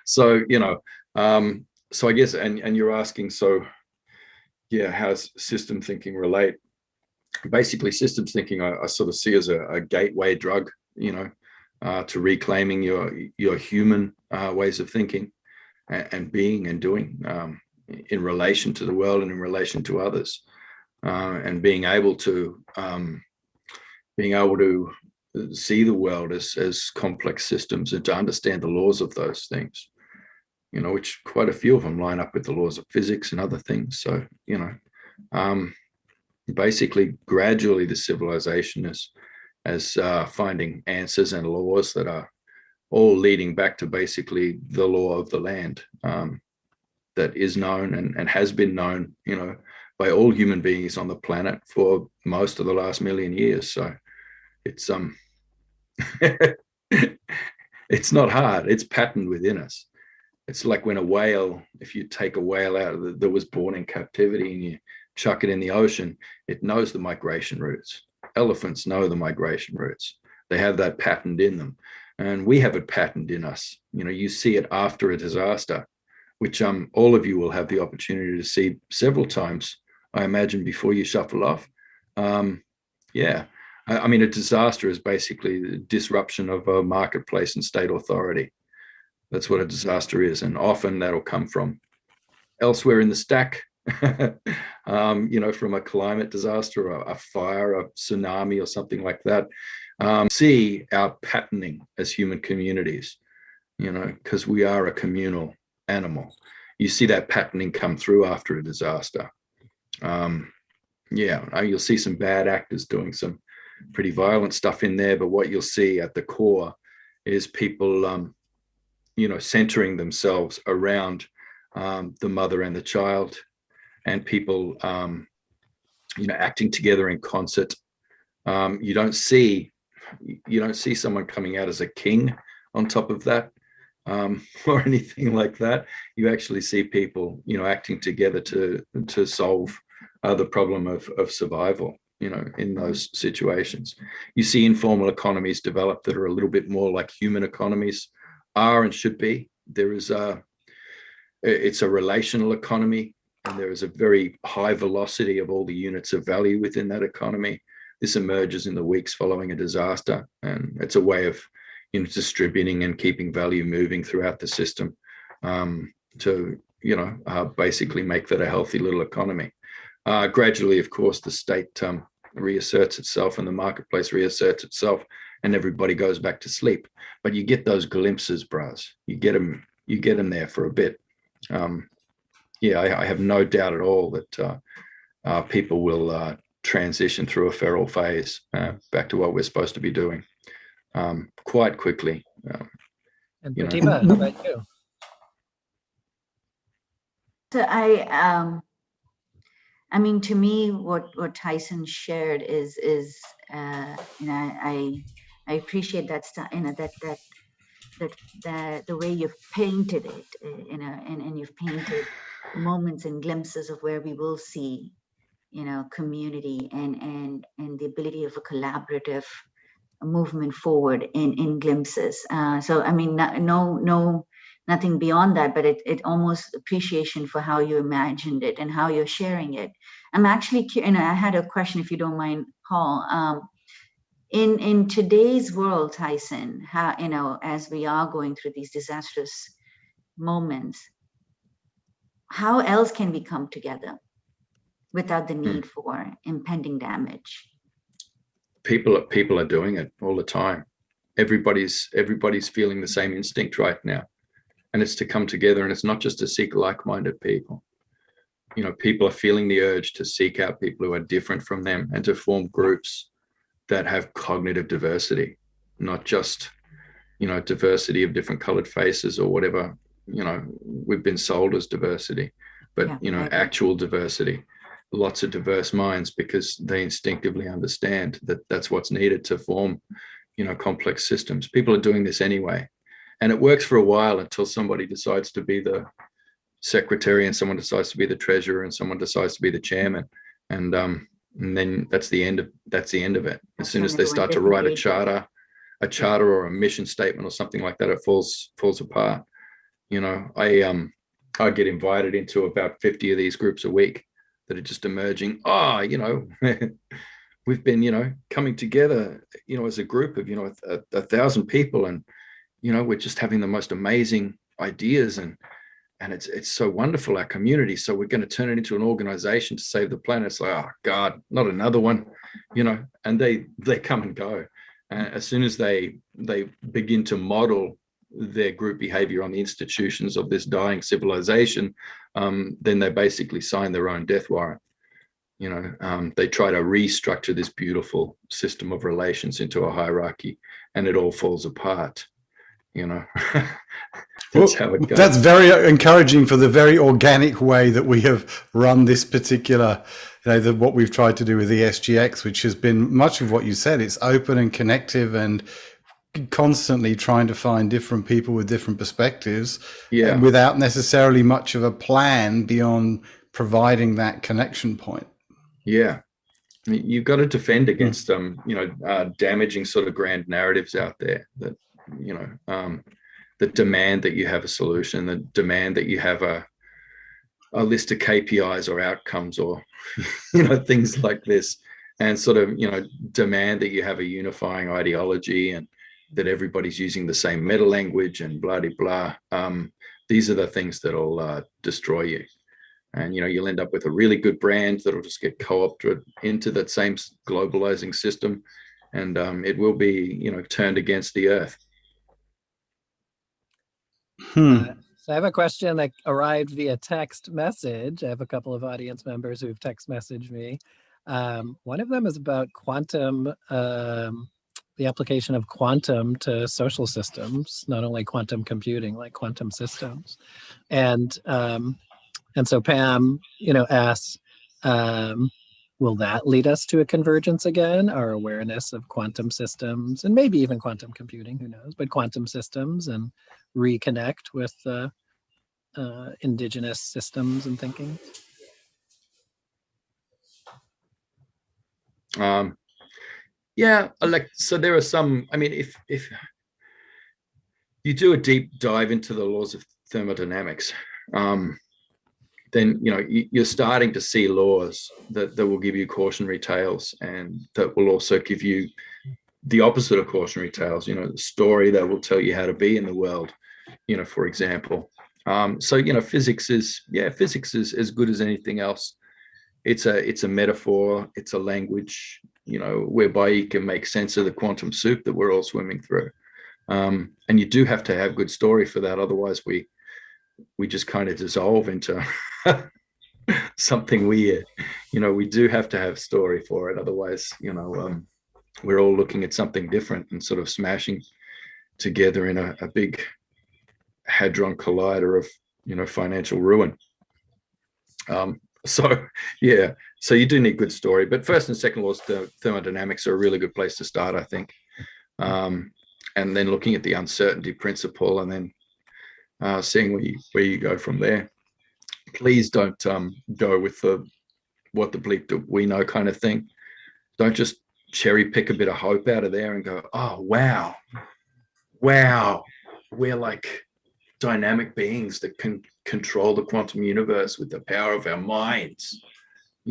So, so I guess, and you're asking, so yeah, how does system thinking relate? Basically, systems thinking I sort of see as a gateway drug, to reclaiming your human ways of thinking and being and doing in relation to the world and in relation to others, and being able to see the world as complex systems and to understand the laws of those things, which quite a few of them line up with the laws of physics and other things. So, basically, gradually the civilization as finding answers and laws that are all leading back to basically the law of the land, that is known and has been known, by all human beings on the planet for most of the last million years. So it's it's not hard. It's patterned within us. It's like when a whale, if you take a whale out that was born in captivity and you chuck it in the ocean, it knows the migration routes. Elephants know the migration routes. They have that patterned in them. And we have it patterned in us. You see it after a disaster, which all of you will have the opportunity to see several times, I imagine, before you shuffle off. Yeah. I mean, a disaster is basically the disruption of a marketplace and state authority. That's what a disaster is. And often that'll come from elsewhere in the stack, from a climate disaster, a fire, a tsunami, or something like that. See our patterning as human communities, because we are a communal animal. You see that patterning come through after a disaster. You'll see some bad actors doing some pretty violent stuff in there, but what you'll see at the core is people, centering themselves around the mother and the child, and people, acting together in concert. You don't see someone coming out as a king on top of that, or anything like that. You actually see people, acting together to solve the problem of survival, in those situations. You see informal economies develop that are a little bit more like human economies are and should be. It's a relational economy, and there is a very high velocity of all the units of value within that economy. This emerges in the weeks following a disaster, and it's a way of distributing and keeping value moving throughout the system, to basically make that a healthy little economy. Gradually, of course, the state reasserts itself and the marketplace reasserts itself, and everybody goes back to sleep. But you get those glimpses, bros. You get them there for a bit. I have no doubt at all that people will transition through a feral phase back to what we're supposed to be doing quite quickly. And Pratibha, how about you? So I mean, to me, what Tyson shared is I appreciate that that the way you've painted it, and you've painted moments and glimpses of where we will see, community and the ability of a collaborative movement forward in glimpses. So I mean, nothing beyond that, but it almost appreciation for how you imagined it and how you're sharing it. I'm actually, I had a question, if you don't mind, Paul. In today's world, Tyson, how, as we are going through these disastrous moments, how else can we come together without the need for impending damage? People are doing it all the time. Everybody's feeling the same instinct right now. And it's to come together, and it's not just to seek like-minded people. People are feeling the urge to seek out people who are different from them and to form groups that have cognitive diversity, not just, diversity of different colored faces or whatever, we've been sold as diversity, but, actual diversity. lots of diverse minds, because they instinctively understand that that's what's needed to form, complex systems. People are doing this anyway, and it works for a while until somebody decides to be the secretary, and someone decides to be the treasurer, and someone decides to be the chairman, and then that's the end of it. As soon as they start to write a charter or a mission statement or something like that, it falls apart. I get invited into about 50 of these groups a week that are just emerging. We've been, coming together, as a group of, 1,000 people, and, we're just having the most amazing ideas, and it's so wonderful, our community. So we're going to turn it into an organization to save the planet. It's like, oh God, not another one, and they come and go. As soon as they begin to model their group behavior on the institutions of this dying civilization, then they basically sign their own death warrant. They try to restructure this beautiful system of relations into a hierarchy, and it all falls apart. That's how it goes. That's very encouraging for the very organic way that we have run this particular, what we've tried to do with ESGX, which has been much of what you said. It's open and connective, and constantly trying to find different people with different perspectives, without necessarily much of a plan beyond providing that connection point. Yeah. I mean, you've got to defend against damaging sort of grand narratives out there that, the demand that you have a solution, the demand that you have a list of KPIs or outcomes, or, things like this, and sort of, demand that you have a unifying ideology, and that everybody's using the same meta language, and blah, blah, blah. These are the things that'll destroy you. And, you'll end up with a really good brand that'll just get co-opted into that same globalizing system, and it will be, turned against the earth. So I have a question that arrived via text message. I have a couple of audience members who've text messaged me. One of them is about quantum, the application of quantum to social systems, not only quantum computing, like quantum systems. And so Pam, asks, will that lead us to a convergence again? Our awareness of quantum systems, and maybe even quantum computing, who knows, but quantum systems, and reconnect with indigenous systems and thinking? So there are some, if you do a deep dive into the laws of thermodynamics, then you're starting to see laws that will give you cautionary tales, and that will also give you the opposite of cautionary tales, the story that will tell you how to be in the world, for example. Physics is as good as anything else. It's a metaphor, it's a language, whereby you can make sense of the quantum soup that we're all swimming through. And you do have to have good story for that. Otherwise we just kind of dissolve into something weird. We do have to have story for it. Otherwise, we're all looking at something different and sort of smashing together in a big hadron collider of, financial ruin. So you do need good story, but first and second laws of thermodynamics are a really good place to start, I think. And then looking at the uncertainty principle, and then seeing where you go from there. Please don't go with the what the bleep do we know kind of thing. Don't just cherry pick a bit of hope out of there and go, oh wow, we're like dynamic beings that can control the quantum universe with the power of our minds.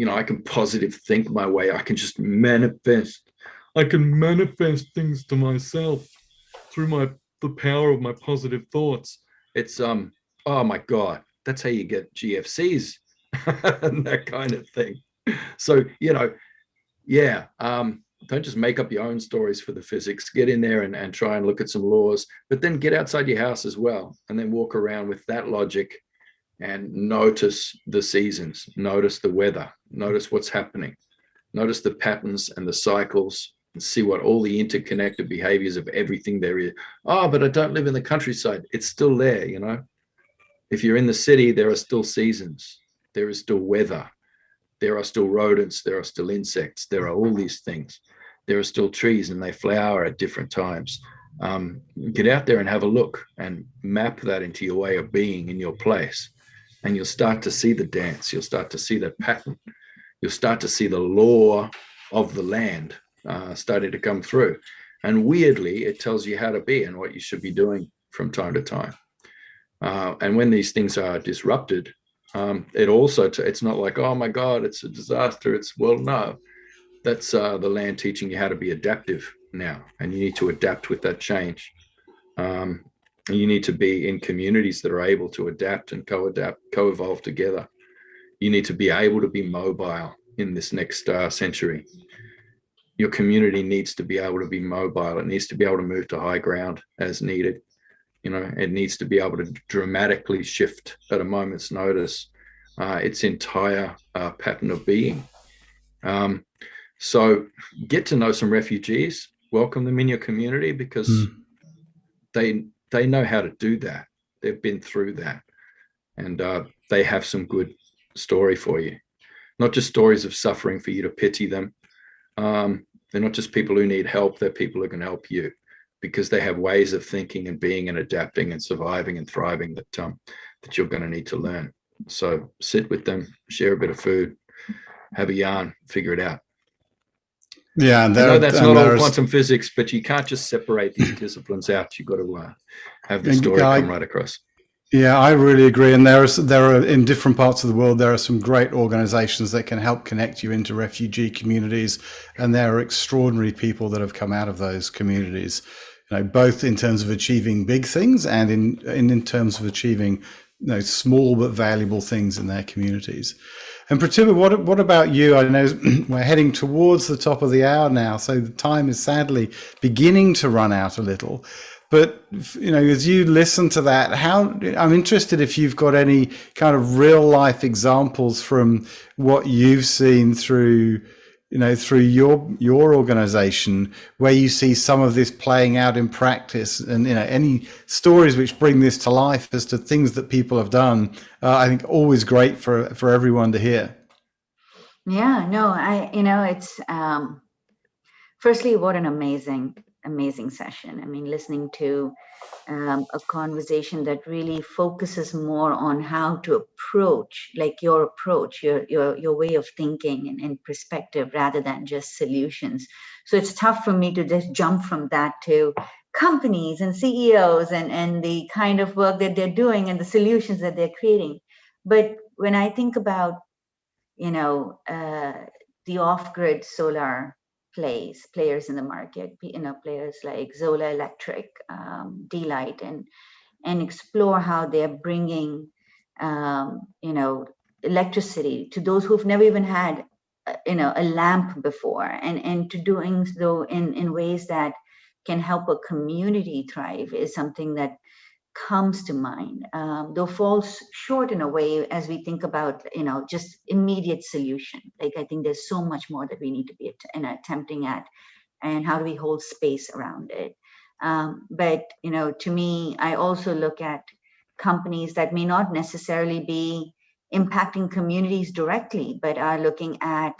I can positive think my way. I can just manifest. I can manifest things to myself through the power of my positive thoughts. It's oh my God, that's how you get GFCs and that kind of thing. So don't just make up your own stories for the physics. Get in there and try and look at some laws, but then get outside your house as well, and then walk around with that logic and notice the seasons, notice the weather, notice what's happening, notice the patterns and the cycles, and see what all the interconnected behaviors of everything there is. Oh, but I don't live in the countryside. It's still there, If you're in the city, there are still seasons. There is still weather. there are still rodents, there are still insects, there are all these things. There are still trees and they flower at different times. Get out there and have a look and map that into your way of being in your place. And you'll start to see the dance. You'll start to see the pattern. You'll start to see the law of the land starting to come through. And weirdly, it tells you how to be and what you should be doing from time to time. And when these things are disrupted, it also, it's not like, oh my God, it's a disaster. It's, well, no, that's the land teaching you how to be adaptive now. And you need to adapt with that change. You need to be in communities that are able to adapt and co-evolve together. You need to be able to be mobile in this next century. Your community needs to be able to be mobile. It needs to be able to move to high ground as needed. You know, it needs to be able to dramatically shift at a moment's notice its entire pattern of being. So get to know some refugees, welcome them in your community, because they know how to do that. They've been through that, and they have some good story for you. Not just stories of suffering for you to pity them. They're not just people who need help. They're people who can help you, because they have ways of thinking and being and adapting and surviving and thriving that you're going to need to learn. So sit with them, share a bit of food, have a yarn, figure it out. Yeah, and I know that's not all quantum physics, but you can't just separate these disciplines out. You've got to have the story come right across. Yeah, I really agree. And there are in different parts of the world, there are some great organizations that can help connect you into refugee communities. And there are extraordinary people that have come out of those communities, you know, both in terms of achieving big things and in terms of achieving, you know, small but valuable things in their communities. And Pratibha, what about you? I know we're heading towards the top of the hour now, so the time is sadly beginning to run out a little. But, you know, as you listen to that, I'm interested if you've got any kind of real life examples from what you've seen through your organization, where you see some of this playing out in practice, and, you know, any stories which bring this to life as to things that people have done. I think always great for everyone to hear. Yeah, no, it's firstly, what an amazing session. I mean, listening to a conversation that really focuses more on how to approach, like your approach, your way of thinking and perspective, rather than just solutions. So it's tough for me to just jump from that to companies and CEOs and the kind of work that they're doing and the solutions that they're creating. But when I think about, the off-grid solar players in the market, players like Zola Electric, D-Light, and explore how they're bringing, electricity to those who've never even had, a lamp before, and to doing so in ways that can help a community thrive is something that comes to mind, though falls short in a way as we think about, just immediate solution. Like, I think there's so much more that we need to be attempting at, and how do we hold space around it. But, to me, I also look at companies that may not necessarily be impacting communities directly, but are looking at,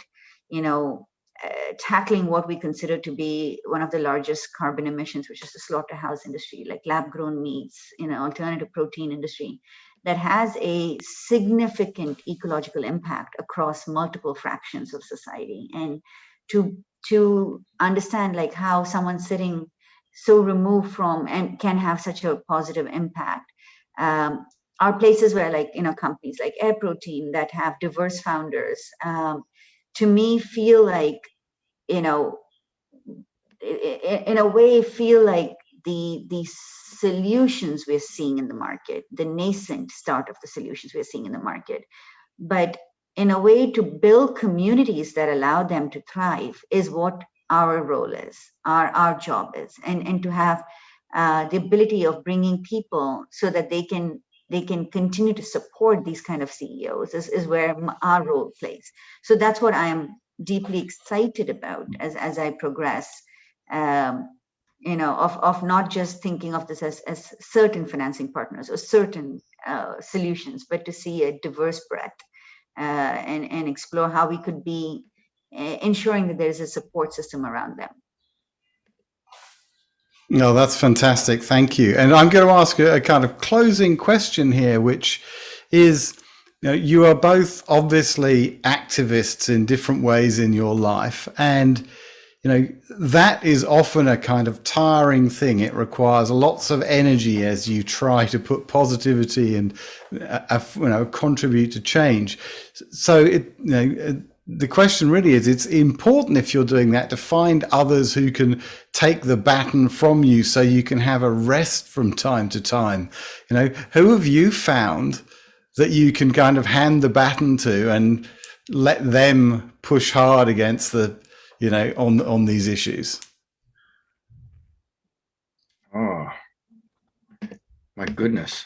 tackling what we consider to be one of the largest carbon emissions, which is the slaughterhouse industry, like lab-grown meats, alternative protein industry, that has a significant ecological impact across multiple fractions of society. And to understand, like, how someone sitting so removed from and can have such a positive impact, are places where, like, companies like Air Protein that have diverse founders, to me feel like, in a way, feel like the solutions we're seeing in the market, the nascent start of the solutions we're seeing in the market, but in a way to build communities that allow them to thrive is what our role is, our job is, and to have the ability of bringing people so that they can continue to support these kind of CEOs is where our role plays. So that's what I am deeply excited about as I progress, of not just thinking of this as certain financing partners or certain solutions, but to see a diverse breadth and explore how we could be ensuring that there's a support system around them. No, that's fantastic. Thank you. And I'm going to ask a kind of closing question here, which is, you are both obviously activists in different ways in your life. And, that is often a kind of tiring thing. It requires lots of energy as you try to put positivity and, contribute to change. So the question really is, it's important, if you're doing that, to find others who can take the baton from you so you can have a rest from time to time. Who have you found that you can kind of hand the baton to and let them push hard against the, on these issues? Oh, my goodness.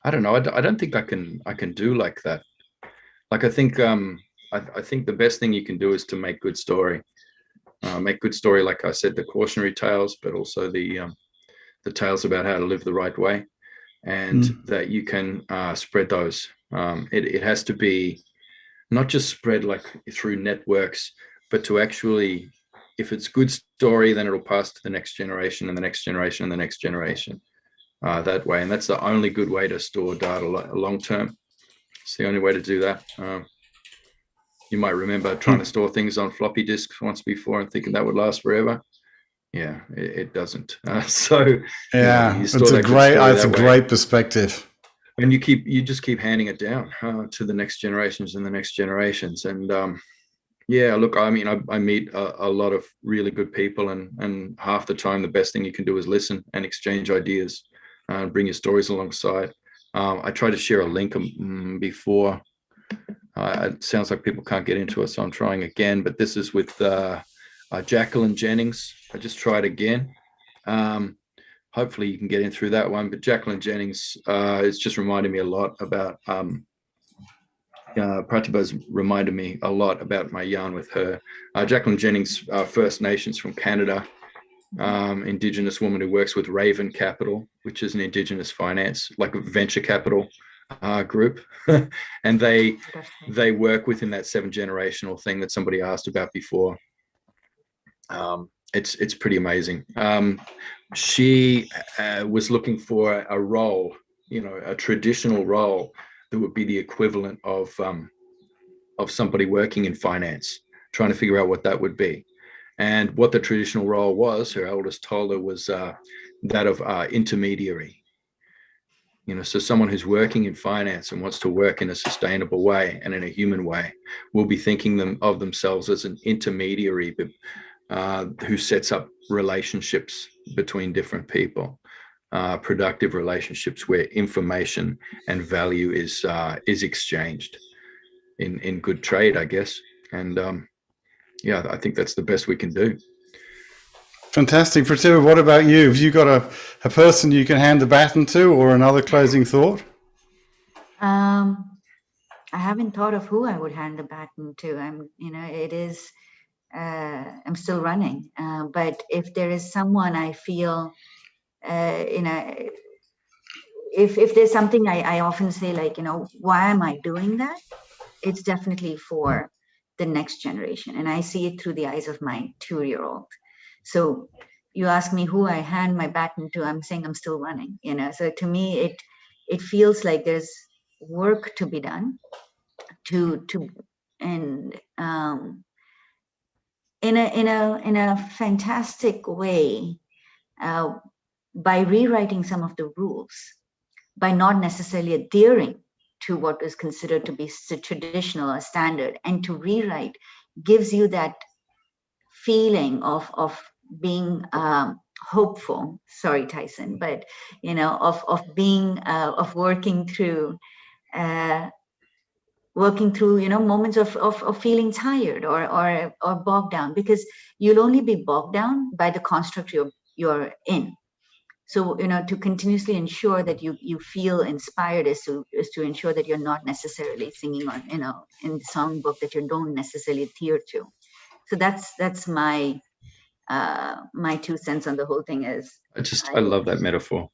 I don't know. I don't think I can do like that. Like, I think I think the best thing you can do is to make good story. Make good story, like I said, the cautionary tales, but also the tales about how to live the right way, and that you can spread those. It has to be not just spread like through networks, but to actually, if it's good story, then it'll pass to the next generation and the next generation and the next generation. That way, and that's the only good way to store data long term. It's the only way to do that. You might remember trying to store things on floppy disks once before and thinking that would last forever. Yeah, it doesn't. So yeah, it's a great perspective. And you just keep handing it down to the next generations and the next generations. And yeah, look, I mean, I meet a lot of really good people, and half the time the best thing you can do is listen and exchange ideas. Bring your stories alongside. I tried to share a link before. It sounds like people can't get into it, so I'm trying again. But this is with Jacqueline Jennings. I just tried again. Hopefully you can get in through that one. But Jacqueline Jennings is just reminded me a lot about Pratibha's reminded me a lot about my yarn with her. Jacqueline Jennings, First Nations from Canada. Indigenous woman who works with Raven Capital, which is an Indigenous finance, like a venture capital group. And they work within that 7-generational thing that somebody asked about before. It's pretty amazing. She was looking for a role, a traditional role that would be the equivalent of somebody working in finance, trying to figure out what that would be. And what the traditional role was, her eldest told her, was that of intermediary. So someone who's working in finance and wants to work in a sustainable way and in a human way will be thinking of themselves as an intermediary who sets up relationships between different people, productive relationships where information and value is exchanged in good trade, I guess. And yeah, I think that's the best we can do. Fantastic. Pratibha, what about you? Have you got a person you can hand the baton to, or another closing thought? I haven't thought of who I would hand the baton to. I'm still running. But if there is someone I feel, if there's something I often say, like, why am I doing that? It's definitely for the next generation. And I see it through the eyes of my 2-year-old. So you ask me who I hand my baton to, I'm saying I'm still running, So to me, it feels like there's work to be done in a fantastic way, by rewriting some of the rules, by not necessarily adhering to what is considered to be traditional or standard, and to rewrite gives you that feeling of being hopeful. Sorry, Tyson, but of being of working through moments of feeling tired or bogged down, because you'll only be bogged down by the construct you're in. So, to continuously ensure that you feel inspired is to ensure that you're not necessarily singing on, in the songbook that you don't necessarily adhere to. So that's my 2 cents on the whole thing. Is I love that metaphor.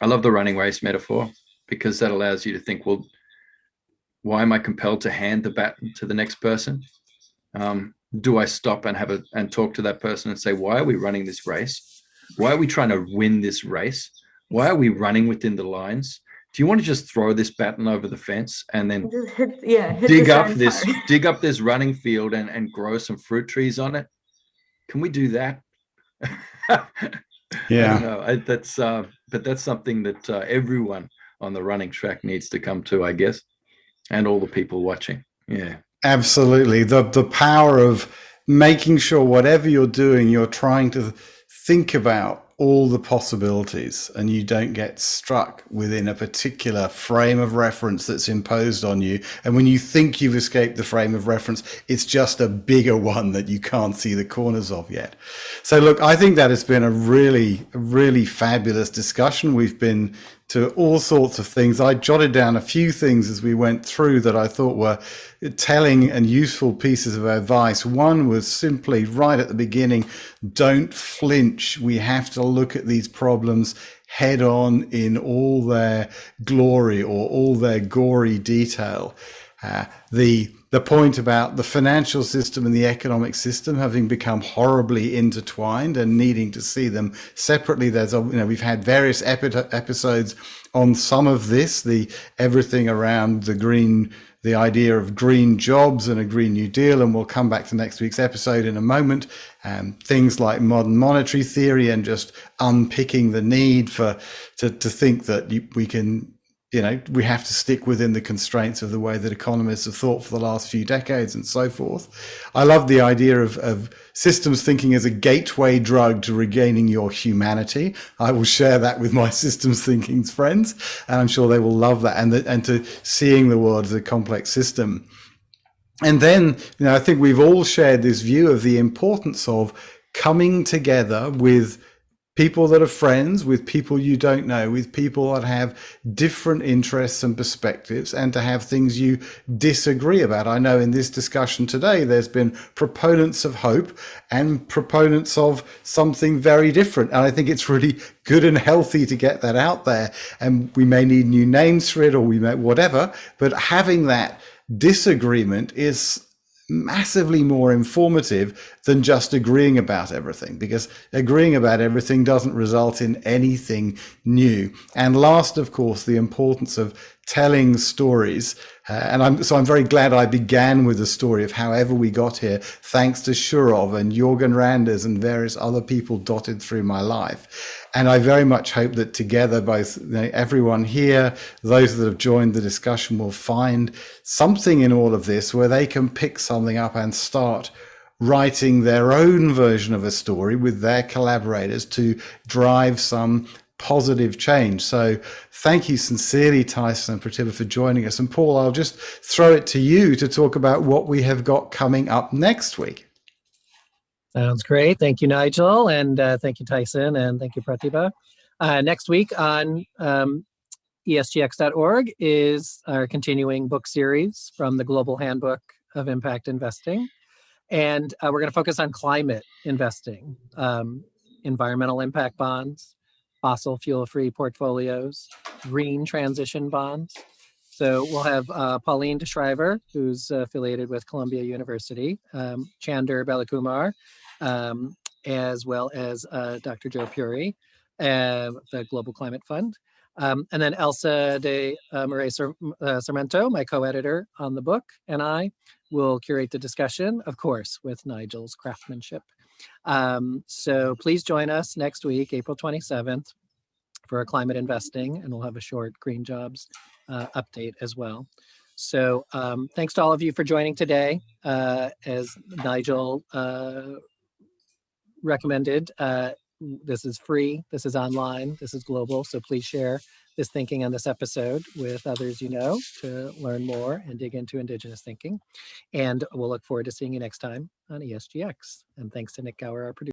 I love the running race metaphor, because that allows you to think, well, why am I compelled to hand the baton to the next person? Do I stop and talk to that person and say, why are we running this race? Why are we trying to win this race? Why are we running within the lines? Do you want to just throw this baton over the fence and then hit dig the up sand this hard. dig up this running field and grow some fruit trees on it? Can we do that? Yeah. I don't know. But that's something that everyone on the running track needs to come to, I guess, and all the people watching. Yeah. Absolutely. The power of making sure whatever you're doing, you're trying to think about all the possibilities and you don't get struck within a particular frame of reference that's imposed on you. And when you think you've escaped the frame of reference, it's just a bigger one that you can't see the corners of yet. So look, I think that has been a really fabulous discussion. We've been to all sorts of things. I jotted down a few things as we went through that I thought were telling and useful pieces of advice. One was simply right at the beginning, don't flinch. We have to look at these problems head on in all their glory or all their gory detail. The point about the financial system and the economic system having become horribly intertwined and needing to see them separately. We've had various episodes on some of this, everything around the idea of green jobs and a Green New Deal, and we'll come back to next week's episode in a moment. Things like modern monetary theory and just unpicking the need to think that we can. We have to stick within the constraints of the way that economists have thought for the last few decades and so forth. I love the idea of systems thinking as a gateway drug to regaining your humanity. I will share that with my systems thinking friends, and I'm sure they will love that, and to seeing the world as a complex system. And then, I think we've all shared this view of the importance of coming together with people that are friends, with people you don't know, with people that have different interests and perspectives, and to have things you disagree about. I know in this discussion today, there's been proponents of hope and proponents of something very different. And I think it's really good and healthy to get that out there. And we may need new names for it, or we may whatever, but having that disagreement is massively more informative than just agreeing about everything, because agreeing about everything doesn't result in anything new. And last, of course, the importance of telling stories. I'm very glad I began with the story of however we got here, thanks to Shurov and Jorgen Randers and various other people dotted through my life. And I very much hope that together, both everyone here, those that have joined the discussion, will find something in all of this where they can pick something up and start writing their own version of a story with their collaborators to drive some positive change. So thank you sincerely, Tyson and Pratibha, for joining us. And Paul, I'll just throw it to you to talk about what we have got coming up next week. Sounds great. Thank you, Nigel. And thank you, Tyson. And thank you, Pratibha. Next week on ESGX.org is our continuing book series from the Global Handbook of Impact Investing. And we're going to focus on climate investing, environmental impact bonds, fossil fuel-free portfolios, green transition bonds. So we'll have Pauline de Schrijver, who's affiliated with Columbia University, Chander Balakumar, as well as Dr. Joe Puri, the Global Climate Fund. And then Elsa de Marais Sarmento, my co-editor on the book, and I will curate the discussion, of course, with Nigel's craftsmanship. So please join us next week, April 27th, for climate investing, and we'll have a short green jobs update as well. So thanks to all of you for joining today. As Nigel recommended, this is free, this is online, this is global, so please share this thinking on this episode with others you know to learn more and dig into Indigenous thinking. And we'll look forward to seeing you next time on ESGX. And thanks to Nick Gower, our producer.